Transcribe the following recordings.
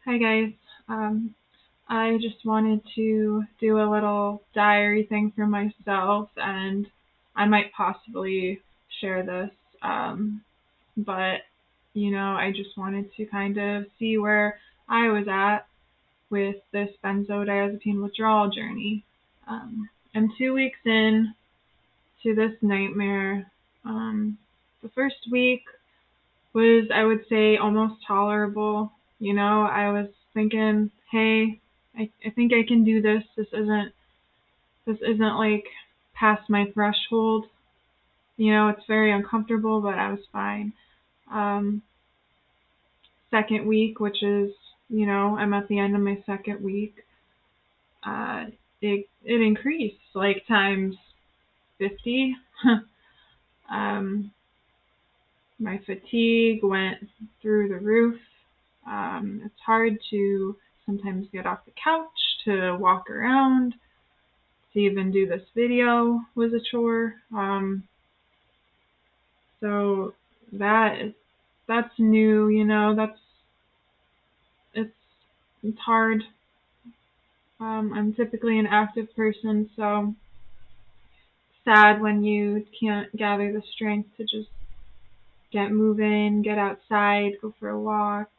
Hi guys. I just wanted to do a little diary thing for myself, and I might possibly share this. But I just wanted to kind of see where I was at with this benzodiazepine withdrawal journey. I'm 2 weeks in to this nightmare. The first week was, I would say, almost tolerable. I was thinking, hey, I think I can do this. This isn't like past my threshold. It's very uncomfortable, but I was fine. Um, Second week, which is, I'm at the end of my second week, uh, it increased like times 50. um, my fatigue went through the roof. It's hard to sometimes get off the couch, to walk around, to even do this video was a chore. So that's new, it's it's hard. I'm typically an active person, so sad when you can't gather the strength to just get moving, get outside, go for a walk,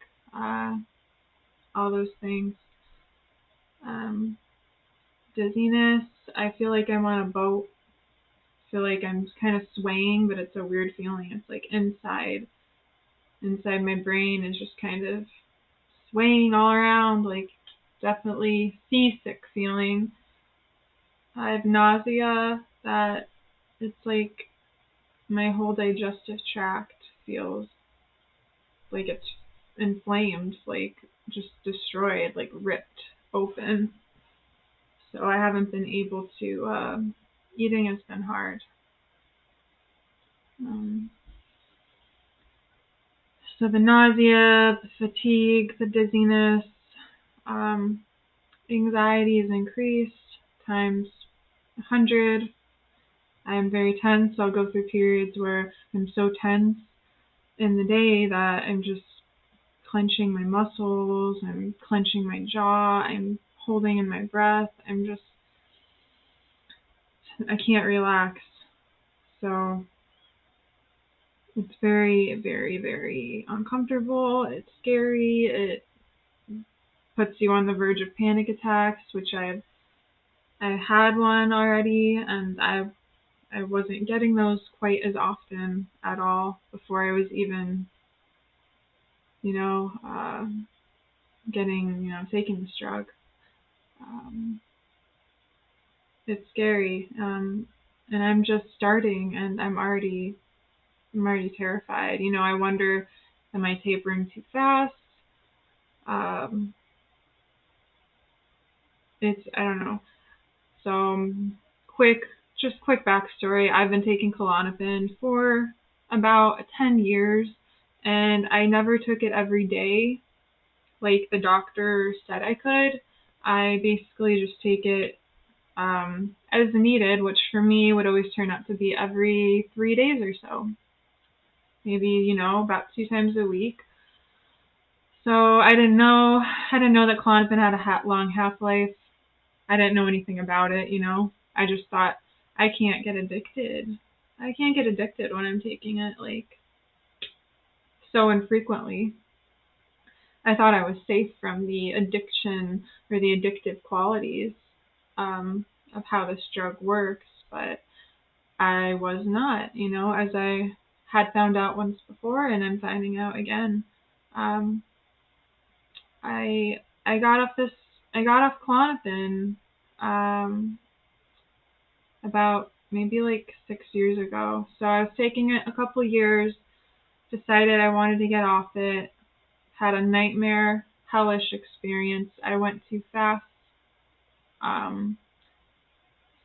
all those things. Um, Dizziness. I feel like I'm on a boat. I feel like I'm kind of swaying, but it's a weird feeling. It's like inside my brain is just kind of swaying all around, like definitely seasick feeling. I have nausea that it's like my whole digestive tract feels like it's inflamed, like just destroyed, like ripped open. So I haven't been able to, eating has been hard. Um, so the nausea, the fatigue, the dizziness, um, anxiety is increased times 100. I am very tense. I'll go through periods where I'm so tense in the day that I'm just clenching my muscles, I'm clenching my jaw, I'm holding in my breath. I can't relax. So it's very, very, very uncomfortable. It's scary. It puts you on the verge of panic attacks, which I had one already, and I wasn't getting those quite as often at all before I was even, you know, uh, taking this drug. Um, it's scary, and I'm just starting, and I'm already terrified. I wonder, am I tapering too fast? Um, I don't know. So, quick backstory. I've been taking Klonopin for about 10 years, and I never took it every day like the doctor said I could. I basically just take it as needed, which for me would always turn out to be every 3 days or so. Maybe, about 2 times a week. So I didn't know that Klonopin had a long half-life. I didn't know anything about it, I just thought, I can't get addicted. I can't get addicted when I'm taking it, like, so infrequently. I thought I was safe from the addiction or the addictive qualities of how this drug works, but I was not, as I had found out once before, and I'm finding out again. Um, I got off Klonopin about maybe like 6 years ago. So I was taking it a couple years, decided I wanted to get off it, had a nightmare, hellish experience. I went too fast. Um,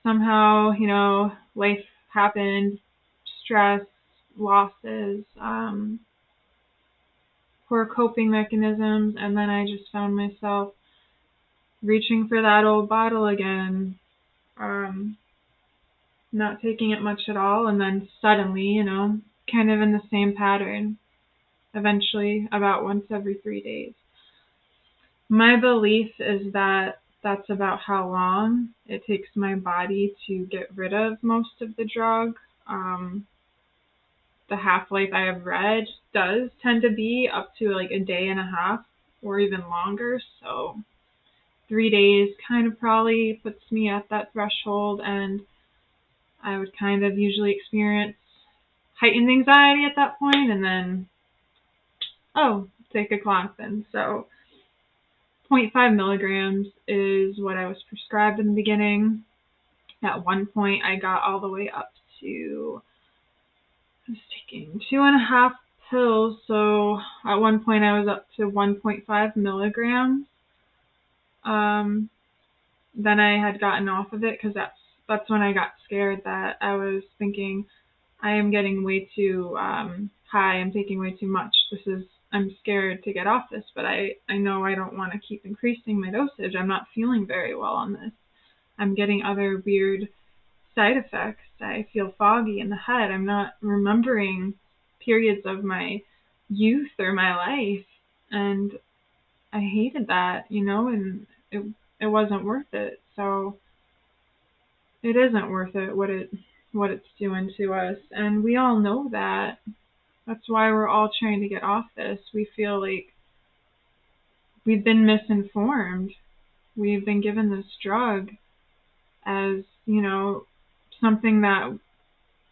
Somehow, life happened, stress, losses, poor coping mechanisms, and then I just found myself reaching for that old bottle again, not taking it much at all, and then suddenly, kind of in the same pattern, eventually about once every 3 days. My belief is that that's about how long it takes my body to get rid of most of the drug. Um, the half-life I have read does tend to be up to like a day and a half or even longer. So 3 days kind of probably puts me at that threshold, and I would kind of usually experience heightened anxiety at that point, and then, oh, take a Klonopin. So zero point 0.5 milligrams is what I was prescribed in the beginning. At one point, I got all the way up to, I was taking 2.5 pills, so at one point I was up to 1.5 milligrams. Um, then I had gotten off of it because that's when I got scared that I was thinking, I am getting way too high. I'm taking way too much. I'm scared to get off this, but I know I don't want to keep increasing my dosage. I'm not feeling very well on this. I'm getting other weird side effects. I feel foggy in the head. I'm not remembering periods of my youth or my life. And I hated that, and it wasn't worth it. So it isn't worth it what it's doing to us. And we all know that. That's why we're all trying to get off this. We feel like we've been misinformed. We've been given this drug as, something that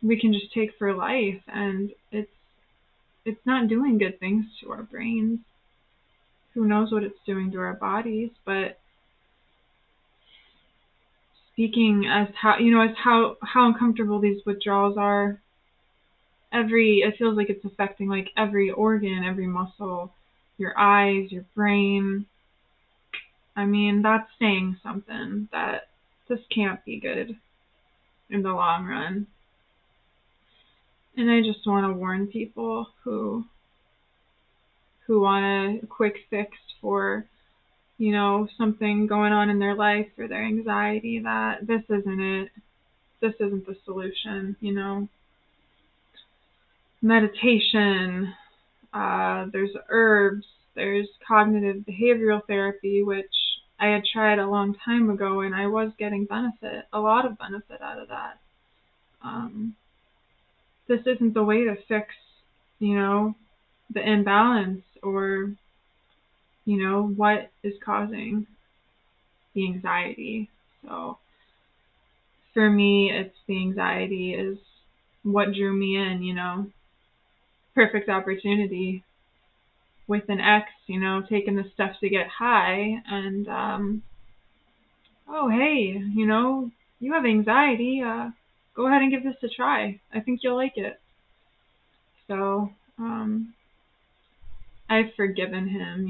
we can just take for life, and it's not doing good things to our brains. Who knows what it's doing to our bodies, but speaking as how uncomfortable these withdrawals are, it feels like it's affecting like every organ, every muscle, your eyes, your brain. I mean, that's saying something, that this can't be good in the long run. And I just want to warn people who want a quick fix for, something going on in their life or their anxiety, that this isn't it. This isn't the solution, Meditation, there's herbs, there's cognitive behavioral therapy, which I had tried a long time ago, and I was getting a lot of benefit out of that. This isn't the way to fix, the imbalance or, what is causing the anxiety. So for me, it's the anxiety is what drew me in, perfect opportunity with an ex, taking the stuff to get high, and oh hey, you have anxiety, go ahead and give this a try. I think you'll like it. So I've forgiven him,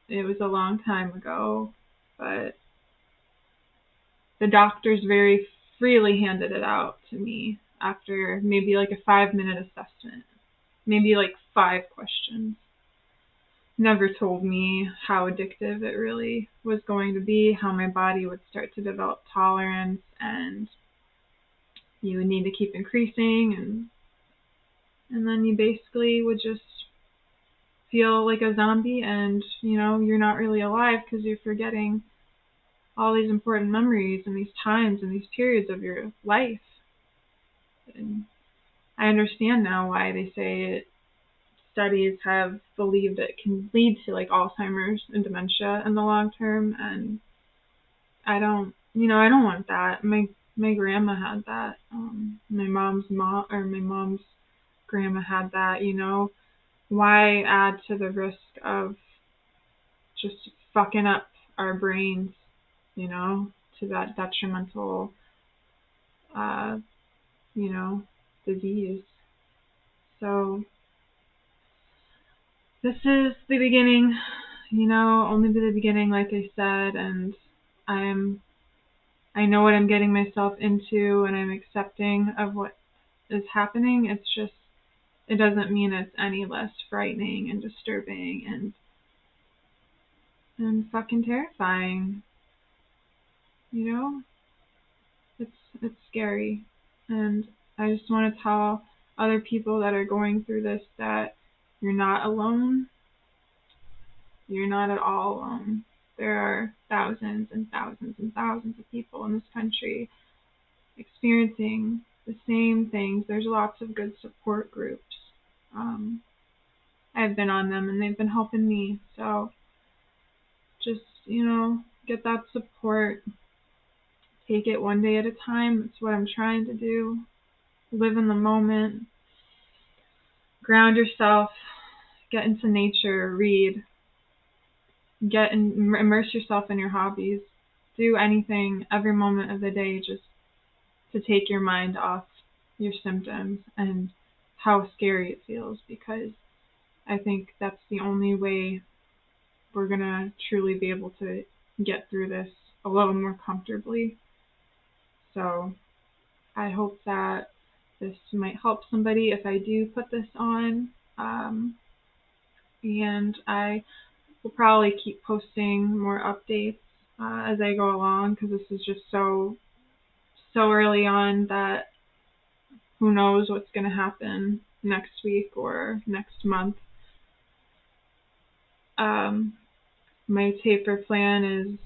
it was a long time ago, but the doctors very freely handed it out to me after maybe like a 5-minute assessment, maybe like 5 questions. Never told me how addictive it really was going to be, how my body would start to develop tolerance, and you would need to keep increasing, and then you basically would just feel like a zombie, and you're not really alive because you're forgetting all these important memories and these times and these periods of your life. And I understand now why they say studies have believed it can lead to like Alzheimer's and dementia in the long term, and I don't want that. My grandma had that. My mom's grandma had that. Why add to the risk of just fucking up our brains, to that detrimental, disease. So this is the beginning, only the beginning, like I said, and I know what I'm getting myself into, and I'm accepting of what is happening. It's just, it doesn't mean it's any less frightening and disturbing and fucking terrifying. It's scary, and I just want to tell other people that are going through this that you're not alone. You're not at all alone. There are thousands and thousands and thousands of people in this country experiencing the same things. There's lots of good support groups. Um, I've been on them and they've been helping me. So just, get that support. Take it one day at a time. That's what I'm trying to do. Live in the moment. Ground yourself. Get into nature. Read. Immerse yourself in your hobbies. Do anything every moment of the day just to take your mind off your symptoms and how scary it feels, because I think that's the only way we're going to truly be able to get through this a little more comfortably. So I hope that this might help somebody if I do put this on. And I will probably keep posting more updates as I go along, because this is just so early on that who knows what's going to happen next week or next month. My taper plan is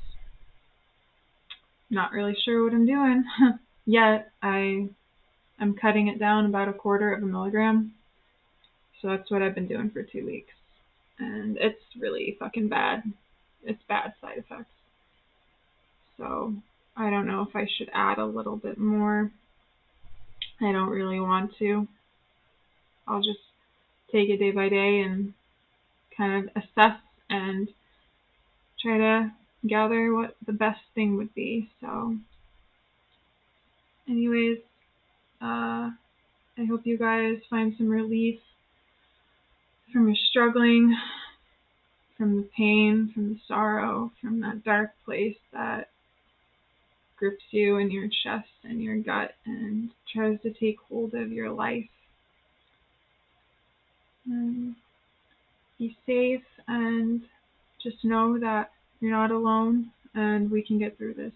not really sure what I'm doing yet. I'm cutting it down about 1/4 of a milligram. So that's what I've been doing for 2 weeks. And it's really fucking bad. It's bad side effects. So I don't know if I should add a little bit more. I don't really want to. I'll just take it day by day and kind of assess and try to gather what the best thing would be. So anyways, I hope you guys find some relief from your struggling, from the pain, from the sorrow, from that dark place that grips you in your chest and your gut and tries to take hold of your life. And be safe and just know that you're not alone and we can get through this.